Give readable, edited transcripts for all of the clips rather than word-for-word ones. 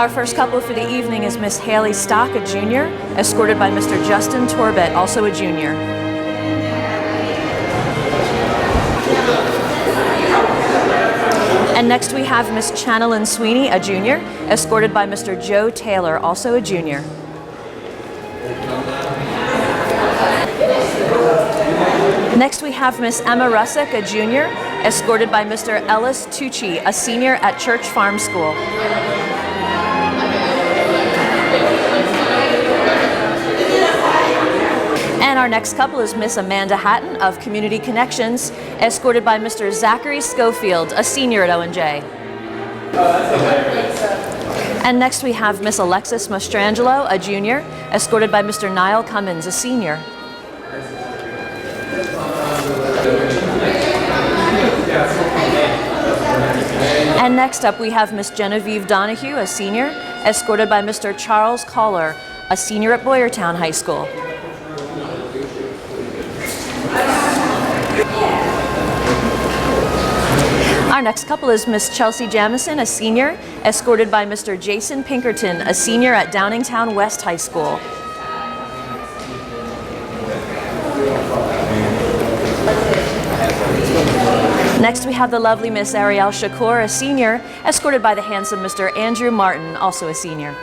Our first couple for the evening is Miss Haley Stock, a junior, escorted by Mr. Justin Torbett, also a junior. And next we have Miss Channeline Sweeney, a junior, escorted by Mr. Joe Taylor, also a junior. Next we have Miss Emma Russick, a junior, escorted by Mr. Ellis Tucci, a senior at Church Farm School. And our next couple is Miss Amanda Hatton of Community Connections, escorted by Mr. Zachary Schofield, a senior at O&J. And next we have Miss Alexis Mastrangelo, a junior, escorted by Mr. Niall Cummins, a senior. And next up we have Miss Genevieve Donahue, a senior, escorted by Mr. Charles Caller, a senior at Boyertown High School. Our next couple is Miss Chelsea Jamison, a senior, escorted by Mr. Jason Pinkerton, a senior at Downingtown West High School. Next we have the lovely Miss Ariel Shakur, a senior, escorted by the handsome Mr. Andrew Martin, also a senior.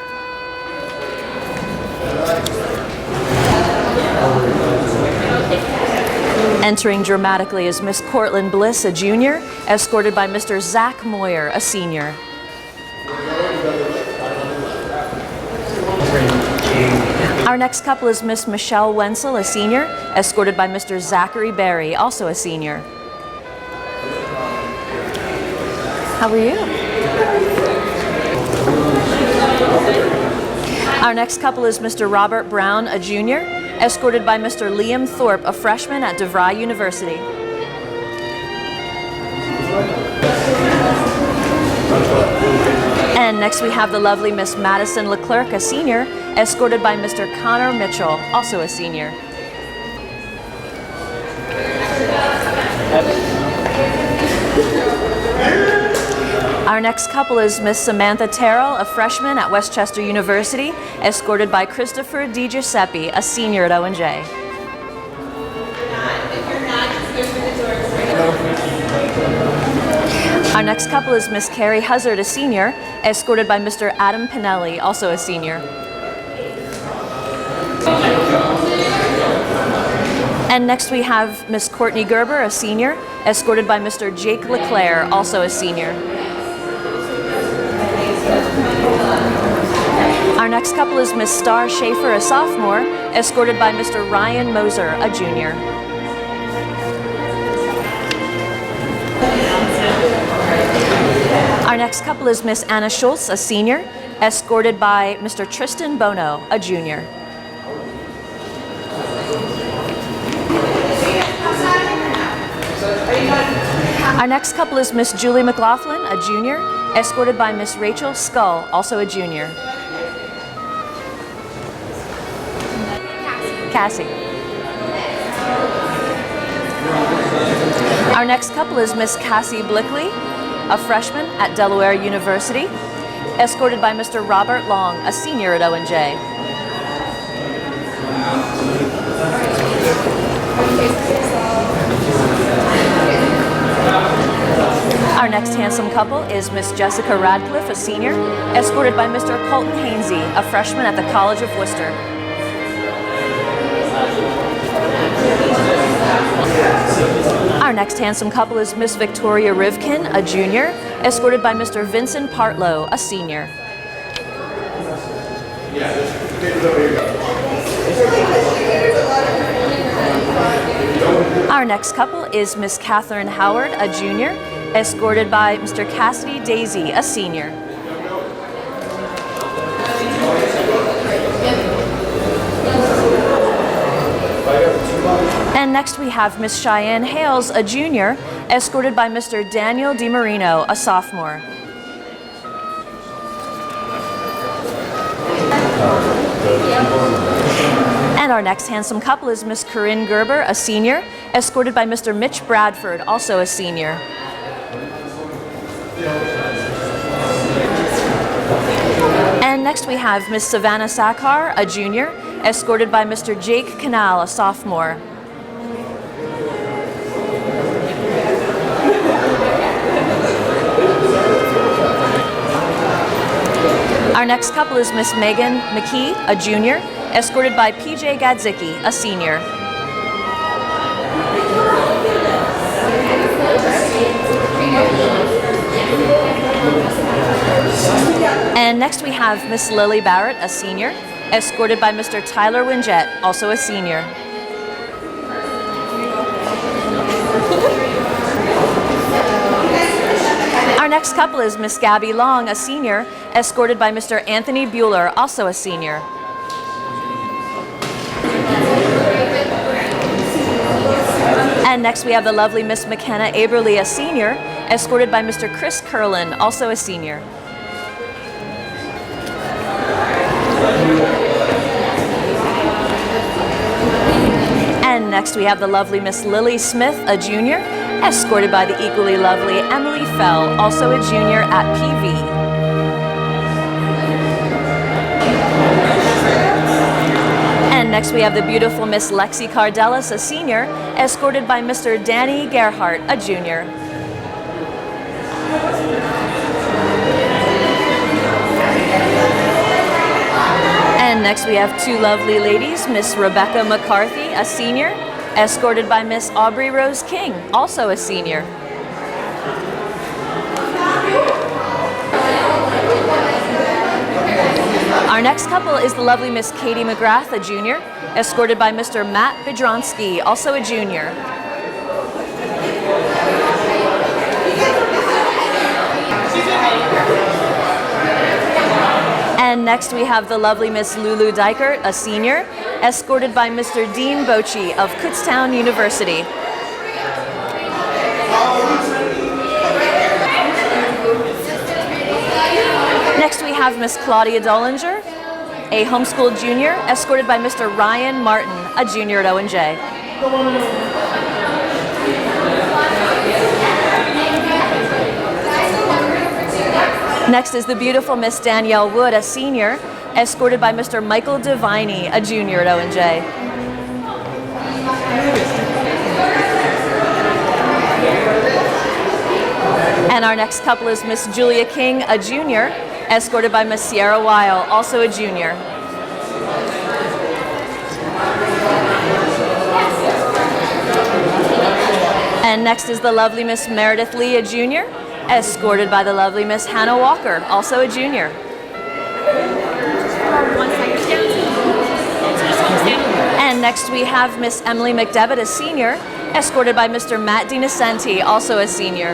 Entering dramatically is Miss Cortland Bliss, a junior, escorted by Mr. Zach Moyer, a senior. Our next couple is Miss Michelle Wenzel, a senior, escorted by Mr. Zachary Berry, also a senior. How are you? Our next couple is Mr. Robert Brown, a junior, escorted by Mr. Liam Thorpe, a freshman at DeVry University. And next we have the lovely Miss Madison Leclerc, a senior, escorted by Mr. Connor Mitchell, also a senior. Our next couple is Miss Samantha Terrell, a freshman at Westchester University, escorted by Christopher DiGiuseppe, a senior at O&J. Our next couple is Miss Carrie Huzzard, a senior, escorted by Mr. Adam Pinelli, also a senior. And next we have Miss Courtney Gerber, a senior, escorted by Mr. Jake LeClaire, also a senior. Our next couple is Miss Star Schaefer, a sophomore, escorted by Mr. Ryan Moser, a junior. Our next couple is Miss Anna Schultz, a senior, escorted by Mr. Tristan Bono, a junior. Our next couple is Miss Julie McLaughlin, a junior, escorted by Miss Rachel Skull, also a junior. Cassie. Our next couple is Miss Cassie Blickley, a freshman at Delaware University, escorted by Mr. Robert Long, a senior at O&J. Our next handsome couple is Miss Jessica Radcliffe, a senior, escorted by Mr. Colton Hainsey, a freshman at the College of Worcester. Our next handsome couple is Miss Victoria Rivkin, a junior, escorted by Mr. Vincent Partlow, a senior. Our next couple is Miss Catherine Howard, a junior, escorted by Mr. Cassidy Daisy, a senior. And next we have Miss Cheyenne Hales, a junior, escorted by Mr. Daniel DiMarino, a sophomore. And our next handsome couple is Miss Corinne Gerber, a senior, escorted by Mr. Mitch Bradford, also a senior. And next we have Miss Savannah Sakhar, a junior, escorted by Mr. Jake Canal, a sophomore. Our next couple is Miss Megan McKee, a junior, escorted by PJ Gadzicki, a senior. And next we have Miss Lily Barrett, a senior, escorted by Mr. Tyler Winjett, also a senior. Our next couple is Miss Gabby Long, a senior, escorted by Mr. Anthony Bueller, also a senior. And next we have the lovely Miss McKenna Aberly, a senior, escorted by Mr. Chris Curlin, also a senior. And next we have the lovely Miss Lily Smith, a junior, escorted by the equally lovely Emily Fell, also a junior at PV. And next we have the beautiful Miss Lexi Cardelis, a senior, escorted by Mr. Danny Gerhardt, a junior. And next we have two lovely ladies, Miss Rebecca McCarthy, a senior, escorted by Miss Aubrey Rose King, also a senior. Our next couple is the lovely Miss Katie McGrath, a junior, escorted by Mr. Matt Bidronsky, also a junior. And next we have the lovely Miss Lulu Dykert, a senior, escorted by Mr. Dean Bochi of Kutztown University. Next we have Miss Claudia Dollinger, a homeschooled junior, escorted by Mr. Ryan Martin, a junior at Owen J. Next is the beautiful Miss Danielle Wood, a senior, escorted by Mr. Michael Deviney, a junior at Owen J. And our next couple is Miss Julia King, a junior, escorted by Miss Sierra Weil, also a junior. And next is the lovely Miss Meredith Lee, a junior, escorted by the lovely Miss Hannah Walker, also a junior. And next we have Miss Emily McDevitt, a senior, escorted by Mr. Matt DiNocenti, also a senior.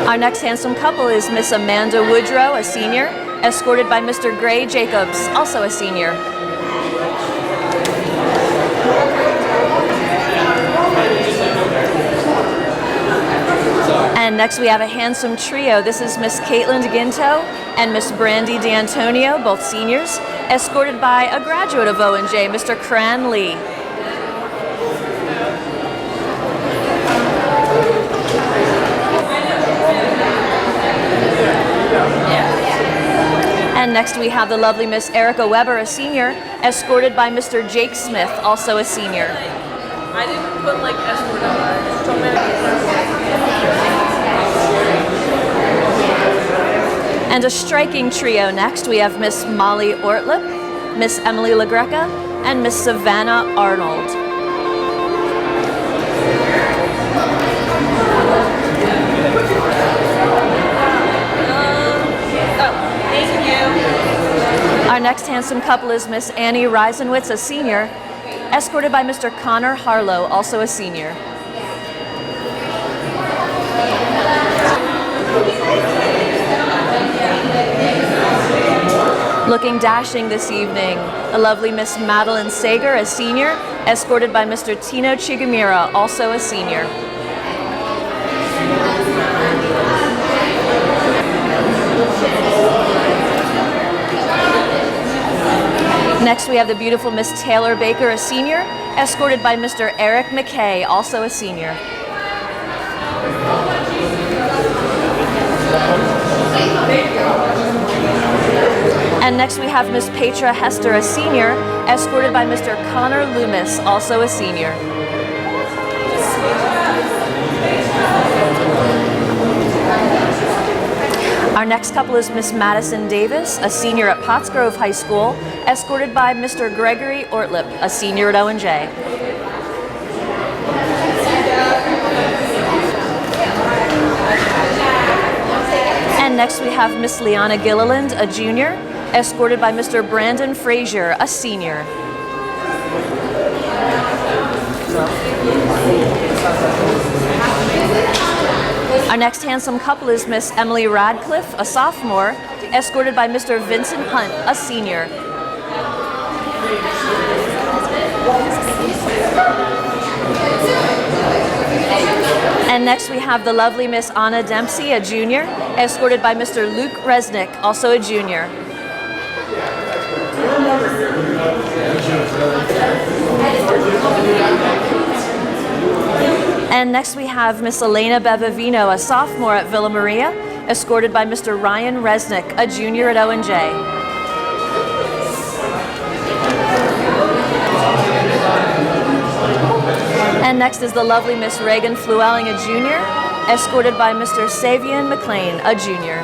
Our next handsome couple is Miss Amanda Woodrow, a senior, escorted by Mr. Gray Jacobs, also a senior. And next we have a handsome trio. This is Miss Caitlin DeGinto and Miss Brandy D'Antonio, both seniors, escorted by a graduate of Owen J, Mr. Cran Lee. And next we have the lovely Miss Erica Weber, a senior, escorted by Mr. Jake Smith, also a senior. I didn't put like escort on And a striking trio next. We have Miss Molly Ortlip, Miss Emily LaGreca, and Miss Savannah Arnold. Our next handsome couple is Miss Annie Reisenwitz, a senior, escorted by Mr. Connor Harlow, also a senior. Looking dashing this evening, the lovely Miss Madeline Sager, a senior, escorted by Mr. Tino Chigamira, also a senior. Next we have the beautiful Miss Taylor Baker, a senior, escorted by Mr. Eric McKay, also a senior. And next we have Miss Petra Hester, a senior, escorted by Mr. Connor Loomis, also a senior. Our next couple is Miss Madison Davis, a senior at Pottsgrove High School, escorted by Mr. Gregory Ortlip, a senior at O&J. And next we have Miss Liana Gilliland, a junior, escorted by Mr. Brandon Frazier, a senior. Our next handsome couple is Miss Emily Radcliffe, a sophomore, escorted by Mr. Vincent Hunt, a senior. And next we have the lovely Miss Anna Dempsey, a junior, escorted by Mr. Luke Resnick, also a junior. And next we have Miss Elena Bevavino, a sophomore at Villa Maria, escorted by Mr. Ryan Resnick, a junior at O&J. And next is the lovely Miss Reagan Fluelling, a junior, escorted by Mr. Savian McLean, a junior.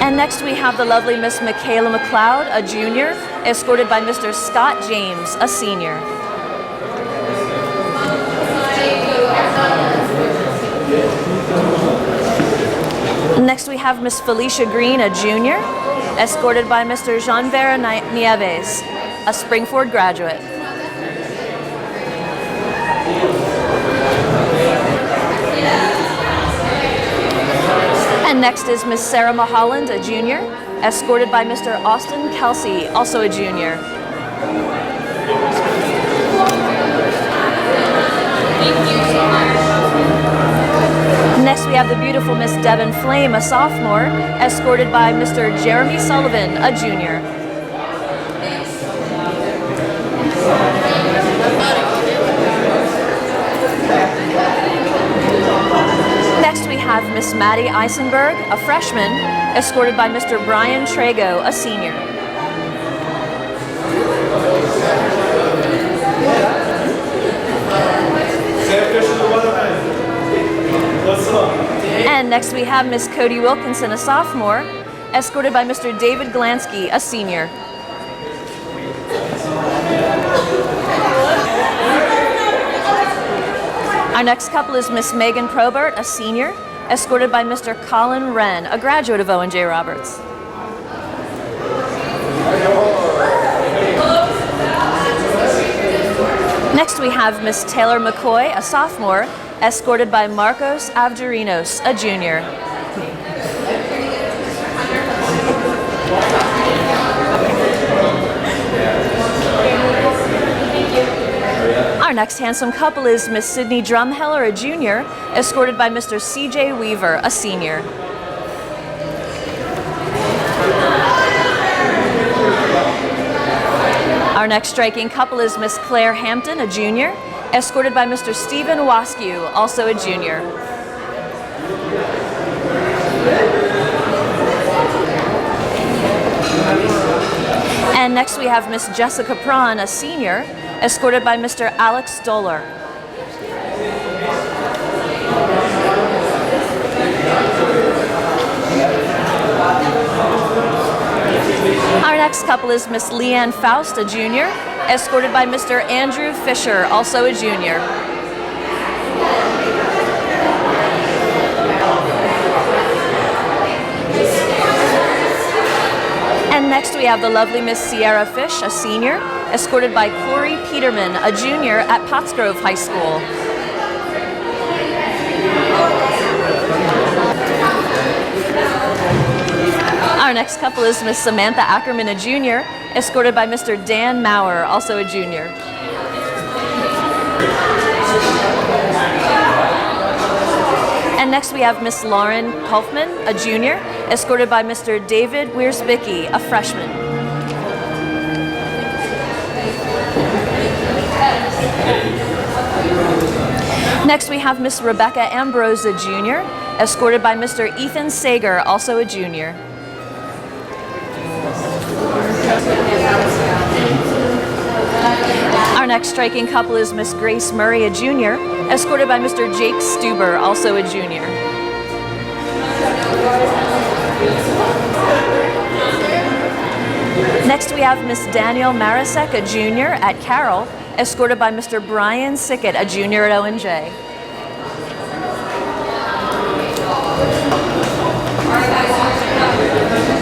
And next we have the lovely Miss Michaela McLeod, a junior, escorted by Mr. Scott James, a senior. Next we have Miss Felicia Green, a junior, escorted by Mr. Jean-Vera Nieves, a Springford graduate. And next is Miss Sarah Mulholland, a junior, escorted by Mr. Austin Kelsey, also a junior. Next we have the beautiful Miss Devon Flame, a sophomore, escorted by Mr. Jeremy Sullivan, a junior. Next we have Miss Maddie Eisenberg, a freshman, escorted by Mr. Brian Trago, a senior. And next we have Miss Cody Wilkinson, a sophomore, escorted by Mr. David Glansky, a senior. Our next couple is Miss Megan Probert, a senior, escorted by Mr. Colin Wren, a graduate of Owen J. Roberts. Next we have Miss Taylor McCoy, a sophomore, escorted by Marcos Avdurinos, a junior. Our next handsome couple is Miss Sydney Drumheller, a junior, escorted by Mr. C.J. Weaver, a senior. Our next striking couple is Miss Claire Hampton, a junior, escorted by Mr. Stephen Waskew, also a junior. And next we have Miss Jessica Prawn, a senior, escorted by Mr. Alex Stoller. Our next couple is Miss Leanne Faust, a junior, escorted by Mr. Andrew Fisher, also a junior. And next we have the lovely Miss Sierra Fish, a senior, escorted by Corey Peterman, a junior at Pottsgrove High School. Our next couple is Miss Samantha Ackerman, a junior, escorted by Mr. Dan Maurer, also a junior. And next we have Miss Lauren Kaufman, a junior, escorted by Mr. David Wiersbicki, a freshman. Next, we have Miss Rebecca Ambrosa Jr., escorted by Mr. Ethan Sager, also a junior. Our next striking couple is Miss Grace Murray, a junior, escorted by Mr. Jake Stuber, also a junior. Next, we have Miss Danielle Marasek, a junior, at Carroll, escorted by Mr. Brian Sickett, a junior at Owen-J.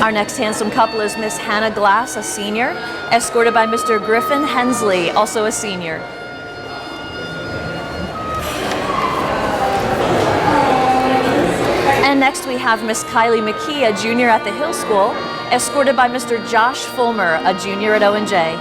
Our next handsome couple is Miss Hannah Glass, a senior, escorted by Mr. Griffin Hensley, also a senior. And next we have Miss Kylie McKee, a junior at the Hill School, escorted by Mr. Josh Fulmer, a junior at Owen-J.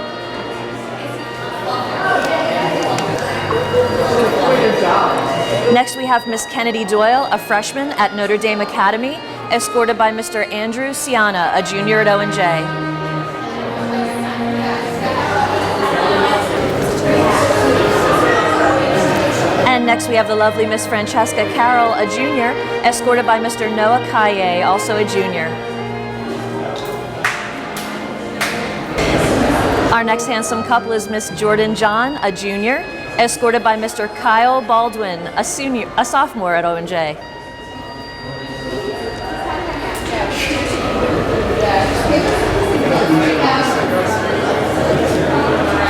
Next we have Miss Kennedy Doyle, a freshman at Notre Dame Academy, escorted by Mr. Andrew Siana, a junior at Owen-J. And next we have the lovely Miss Francesca Carroll, a junior, escorted by Mr. Noah Kaye, also a junior. Our next handsome couple is Miss Jordan John, a junior, escorted by Mr. Kyle Baldwin, a sophomore at Owen-J.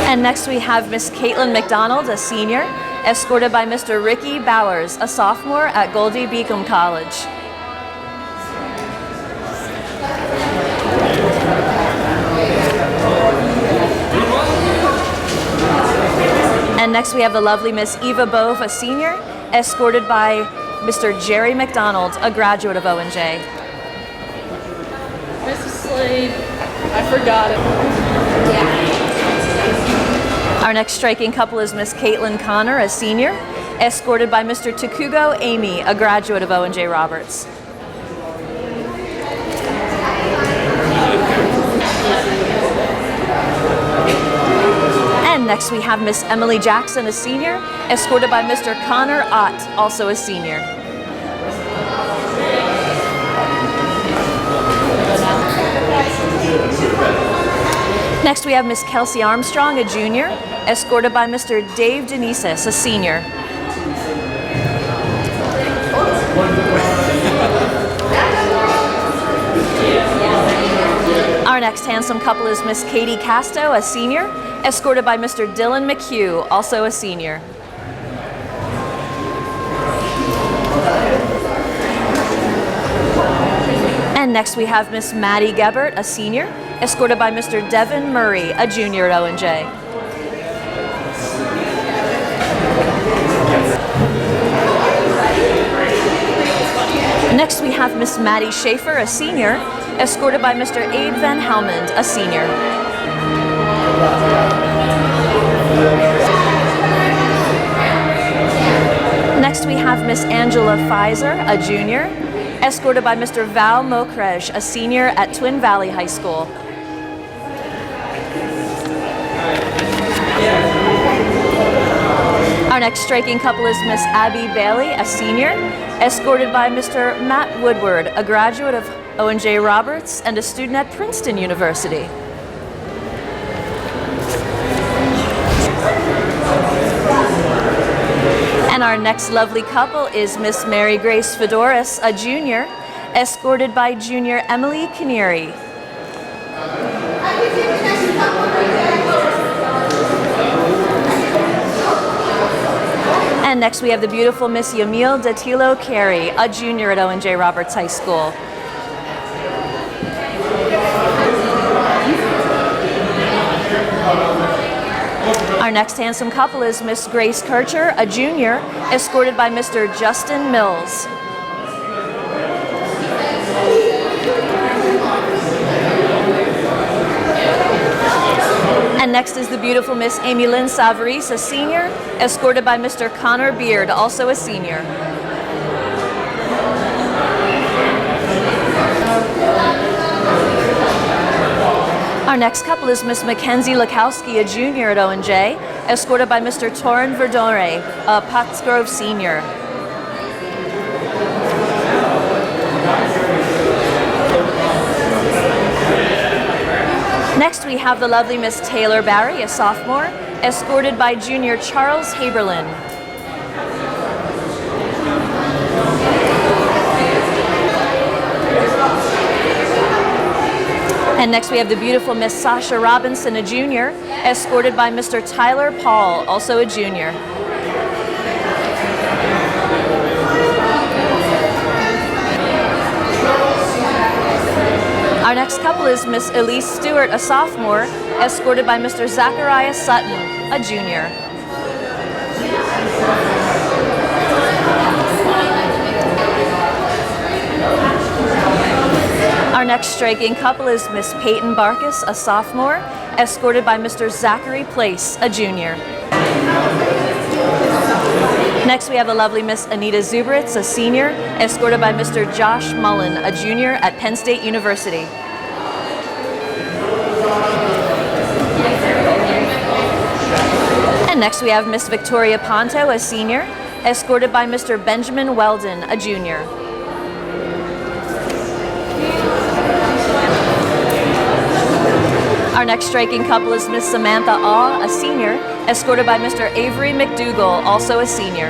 And next we have Miss Caitlin McDonald, a senior, escorted by Mr. Ricky Bowers, a sophomore at Goldie Beacom College. And next we have the lovely Miss Eva Bove, a senior, escorted by Mr. Jerry McDonald, a graduate of Owen-J. Mrs. Slade, I forgot it. Our next striking couple is Miss Caitlin Connor, a senior, escorted by Mr. Takugo Amy, a graduate of Owen-J Roberts. And next we have Miss Emily Jackson, a senior, escorted by Mr. Connor Ott, also a senior. Next we have Miss Kelsey Armstrong, a junior, escorted by Mr. Dave Denises, a senior. Our next handsome couple is Miss Katie Casto, a senior, escorted by Mr. Dylan McHugh, also a senior. And next we have Miss Maddie Gebert, a senior, escorted by Mr. Devin Murray, a junior at Owen-J. Next we have Miss Maddie Schaefer, a senior, escorted by Mr. Abe Van Helmond, a senior. Next we have Miss Angela Pfizer, a junior, escorted by Mr. Val Mokrej, a senior at Twin Valley High School. Our next striking couple is Miss Abby Bailey, a senior, escorted by Mr. Matt Woodward, a graduate of Owen-J Roberts and a student at Princeton University. And our next lovely couple is Miss Mary Grace Fedoris, a junior, escorted by junior Emily Canary. And next we have the beautiful Miss Yamil Datilo Carey, a junior at Owen-J Roberts High School. Our next handsome couple is Miss Grace Kircher, a junior, escorted by Mr. Justin Mills. And next is the beautiful Miss Amy Lynn Savarese, a senior, escorted by Mr. Connor Beard, also a senior. Our Our next couple is Miss Mackenzie Lakowski, a junior at Owen J, escorted by Mr. Torin Verdore, a Pottsgrove senior. Next, we have the lovely Miss Taylor Barry, a sophomore, escorted by junior Charles Haberlin. And next we have the beautiful Miss Sasha Robinson, a junior, escorted by Mr. Tyler Paul, also a junior. Our next couple is Miss Elise Stewart, a sophomore, escorted by Mr. Zachariah Sutton, a junior. Our next striking couple is Miss Peyton Barkus, a sophomore, escorted by Mr. Zachary Place, a junior. Next, we have the lovely Miss Anita Zubritz, a senior, escorted by Mr. Josh Mullen, a junior at Penn State University. And next, we have Miss Victoria Ponto, a senior, escorted by Mr. Benjamin Weldon, a junior. Our next striking couple is Miss Samantha Aw, a senior, escorted by Mr. Avery McDougall, also a senior.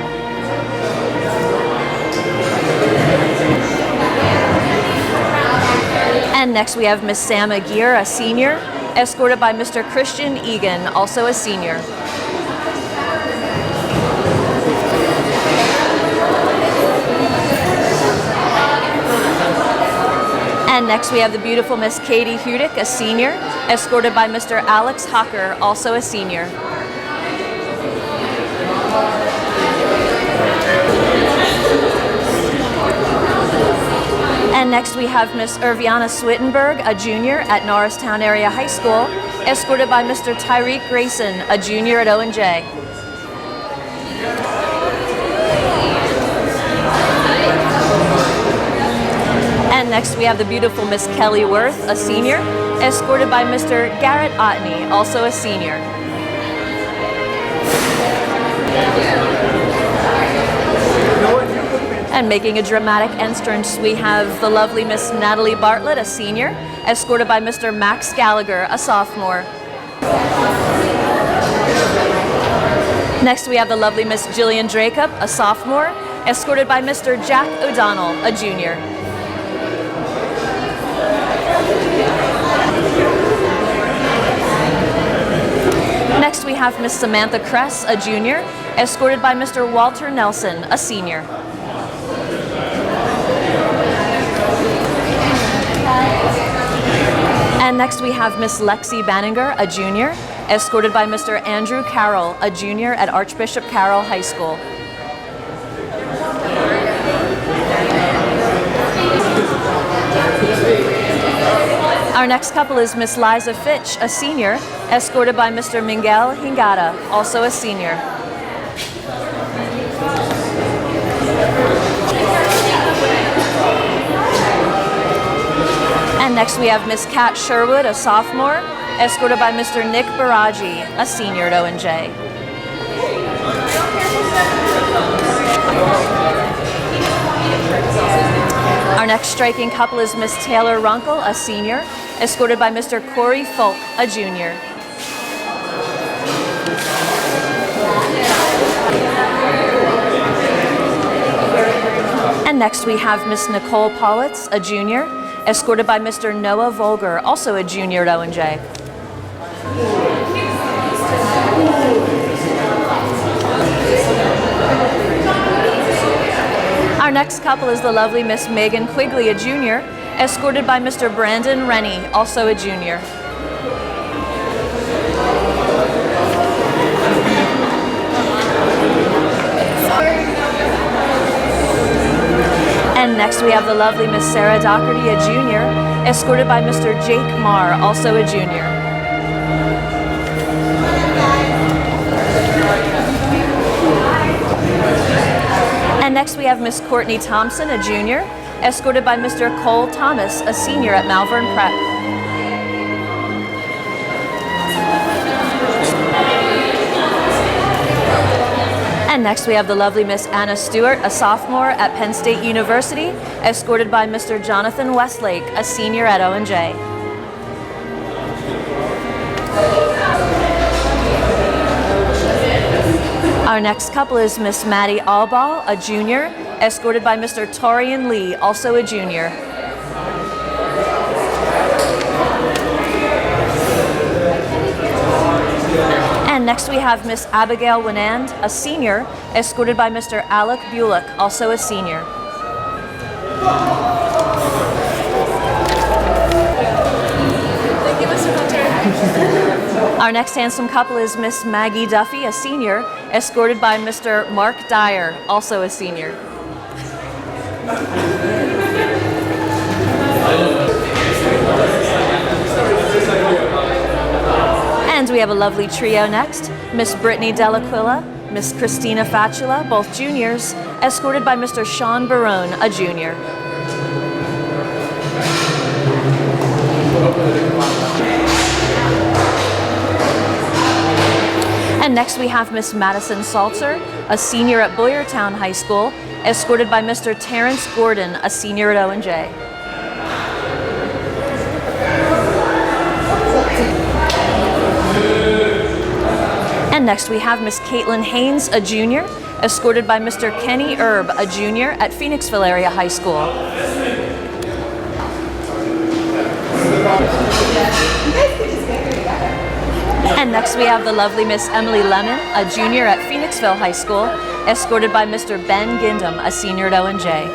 And next we have Miss Sam Aguirre, a senior, escorted by Mr. Christian Egan, also a senior. And next we have the beautiful Miss Katie Hudick, a senior, escorted by Mr. Alex Hocker, also a senior. And next we have Miss Irviana Swittenberg, a junior at Norristown Area High School, escorted by Mr. Tyreek Grayson, a junior at Owen J. And next we have the beautiful Miss Kelly Worth, a senior, escorted by Mr. Garrett Otney, also a senior. And making a dramatic entrance, we have the lovely Miss Natalie Bartlett, a senior, escorted by Mr. Max Gallagher, a sophomore. Next we have the lovely Miss Jillian Dracup, a sophomore, escorted by Mr. Jack O'Donnell, a junior. Next we have Miss Samantha Kress, a junior, escorted by Mr. Walter Nelson, a senior. And next we have Miss Lexi Banninger, a junior, escorted by Mr. Andrew Carroll, a junior at Archbishop Carroll High School. Our next couple is Miss Liza Fitch, a senior, escorted by Mr. Miguel Hingata, also a senior. And next we have Miss Kat Sherwood, a sophomore, escorted by Mr. Nick Baraji, a senior at Owen J. Our next striking couple is Miss Taylor Runkle, a senior, escorted by Mr. Corey Folk, a junior. And next we have Miss Nicole Politz, a junior, escorted by Mr. Noah Volger, also a junior at Owen J. Our next couple is the lovely Miss Megan Quigley, a junior, escorted by Mr. Brandon Rennie, also a junior. And next we have the lovely Miss Sarah Doherty, a junior, escorted by Mr. Jake Marr, also a junior. And next we have Miss Courtney Thompson, a junior, escorted by Mr. Cole Thomas, a senior at Malvern Prep. And next we have the lovely Miss Anna Stewart, a sophomore at Penn State University, escorted by Mr. Jonathan Westlake, a senior at Owen J. Our next couple is Miss Maddie Allball, a junior, escorted by Mr. Torian Lee, also a junior. And next we have Miss Abigail Winand, a senior, escorted by Mr. Alec Bulick, also a senior. Thank you, Mr. Hunter. Our next handsome couple is Miss Maggie Duffy, a senior, escorted by Mr. Mark Dyer, also a senior. And we have a lovely trio next, Miss Brittany Delaquilla, Miss Christina Fatula, both juniors, escorted by Mr. Sean Barone, a junior. And next we have Miss Madison Salter, a senior at Boyertown High School, escorted by Mr. Terrence Gordon, a senior at Owen J. And next we have Miss Caitlin Haynes, a junior, escorted by Mr. Kenny Erb, a junior at Phoenixville Area High School. And next we have the lovely Miss Emily Lemon, a junior at Phoenixville High School, escorted by Mr. Ben Gindem, a senior at Owen J.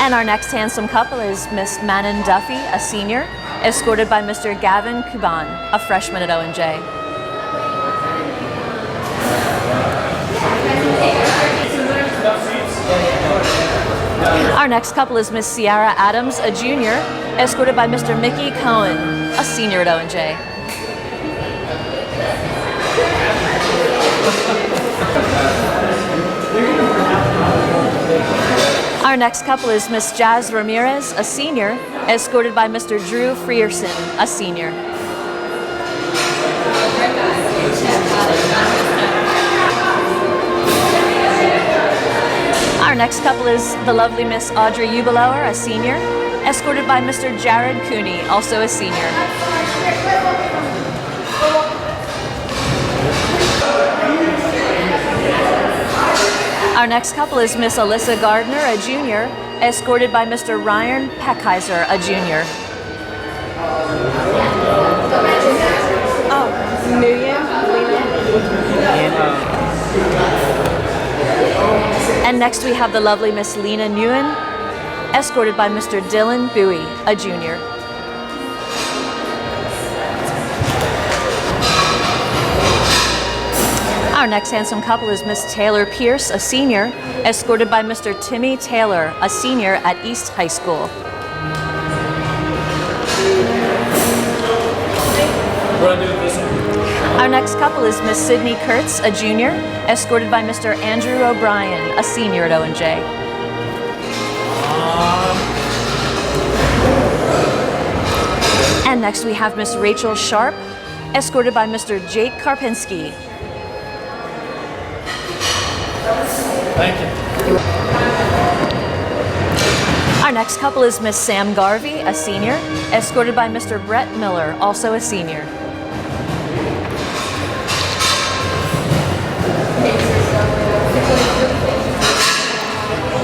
And our next handsome couple is Miss Manon Duffy, a senior, escorted by Mr. Gavin Kuban, a freshman at Owen J. Our next couple is Miss Ciara Adams, a junior, escorted by Mr. Mickey Cohen, a senior at Owen J. Our next couple is Miss Jazz Ramirez, a senior, escorted by Mr. Drew Frierson, a senior. Our next couple is the lovely Miss Audrey Ubelauer, a senior, escorted by Mr. Jared Cooney, also a senior. Our next couple is Miss Alyssa Gardner, a junior, escorted by Mr. Ryan Peckheiser, a junior. Oh, New Year, And next we have the lovely Miss Lena Nguyen, escorted by Mr. Dylan Bowie, a junior. Our next handsome couple is Miss Taylor Pierce, a senior, escorted by Mr. Timmy Taylor, a senior at East High School. Our next couple is Miss Sydney Kurtz, a junior, escorted by Mr. Andrew O'Brien, a senior at Owen J. And next we have Miss Rachel Sharp, escorted by Mr. Jake Karpinski. Thank you. Our next couple is Miss Sam Garvey, a senior, escorted by Mr. Brett Miller, also a senior.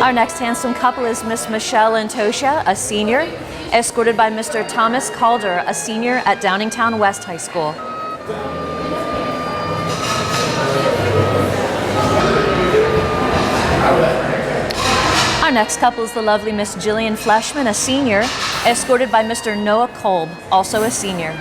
Our next handsome couple is Miss Michelle Antosha, a senior, escorted by Mr. Thomas Calder, a senior at Downingtown West High School. Our next couple is the lovely Miss Jillian Fleshman, a senior, escorted by Mr. Noah Kolb, also a senior.